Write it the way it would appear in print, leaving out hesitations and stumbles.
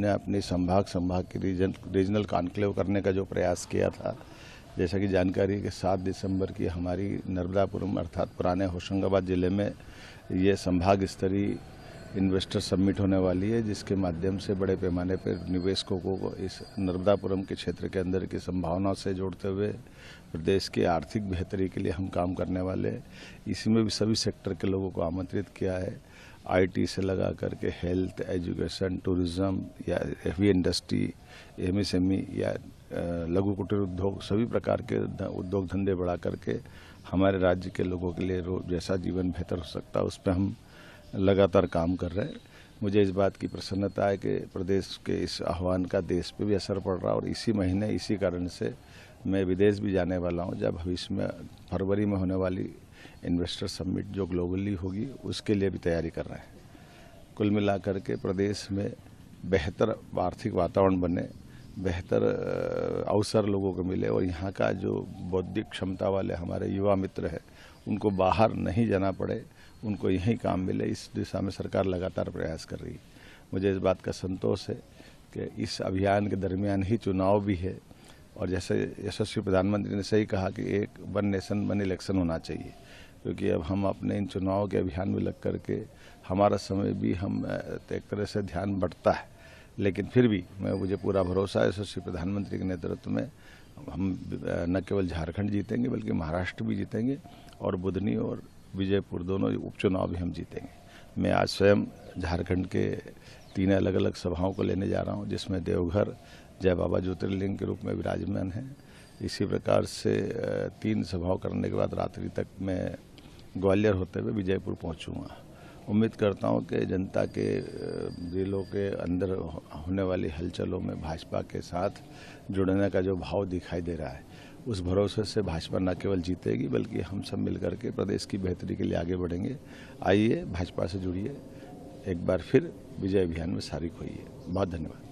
ने अपनी संभाग की रीजनल कॉन्क्लेव करने का जो प्रयास किया था, जैसा कि जानकारी के 7 दिसंबर की हमारी नर्मदापुरम अर्थात पुराने होशंगाबाद ज़िले में ये संभाग स्तरीय इन्वेस्टर समिट होने वाली है, जिसके माध्यम से बड़े पैमाने पर निवेशकों को इस नर्मदापुरम के क्षेत्र के अंदर की संभावनाओं से जोड़ते हुए प्रदेश की आर्थिक बेहतरी के लिए हम काम करने वाले हैं। इसी में भी सभी सेक्टर के लोगों को आमंत्रित किया है। आईटी से लगा करके हेल्थ, एजुकेशन, टूरिज्म या हेवी इंडस्ट्री, एमएसएमई या लघु कुटीर उद्योग, सभी प्रकार के उद्योग धंधे बढ़ा करके हमारे राज्य के लोगों के लिए जैसा जीवन बेहतर हो सकता है उस पर हम लगातार काम कर रहे हैं। मुझे इस बात की प्रसन्नता है कि प्रदेश के इस आह्वान का देश पे भी असर पड़ रहा है और इसी महीने इसी कारण से मैं विदेश भी जाने वाला हूं, जब भविष्य में फरवरी में होने वाली इन्वेस्टर समिट जो ग्लोबली होगी उसके लिए भी तैयारी कर रहे हैं। कुल मिलाकर के प्रदेश में बेहतर आर्थिक वातावरण बने, बेहतर अवसर लोगों को मिले और यहाँ का जो बौद्धिक क्षमता वाले हमारे युवा मित्र हैं उनको बाहर नहीं जाना पड़े, उनको यहीं काम मिले, इस दिशा में सरकार लगातार प्रयास कर रही है। मुझे इस बात का संतोष है कि इस अभियान के दरमियान ही चुनाव भी है और जैसे यशस्वी प्रधानमंत्री ने सही कहा कि एक वन नेशन वन इलेक्शन होना चाहिए, क्योंकि अब हम अपने इन चुनाव के अभियान में लग करके हमारा समय भी हम एक तरह से ध्यान बंटता है, लेकिन फिर भी मुझे पूरा भरोसा है यशस्वी प्रधानमंत्री के नेतृत्व में हम न केवल झारखंड जीतेंगे बल्कि महाराष्ट्र भी जीतेंगे और बुधनी और विजयपुर दोनों उपचुनाव भी हम जीतेंगे। मैं आज स्वयं झारखंड के 3 अलग अलग सभाओं को लेने जा रहा हूं, जिसमें देवघर जय बाबा ज्योतिर्लिंग के रूप में विराजमान है। इसी प्रकार से 3 सभाओं करने के बाद रात्रि तक मैं ग्वालियर होते हुए विजयपुर पहुंचूंगा। उम्मीद करता हूं कि जनता के दिलों के अंदर होने वाली हलचलों में भाजपा के साथ जुड़ने का जो भाव दिखाई दे रहा है, उस भरोसे से भाजपा न केवल जीतेगी बल्कि हम सब मिलकर के प्रदेश की बेहतरी के लिए आगे बढ़ेंगे। आइए भाजपा से जुड़िए, एक बार फिर विजय अभियान में शारिक होइए। बहुत धन्यवाद।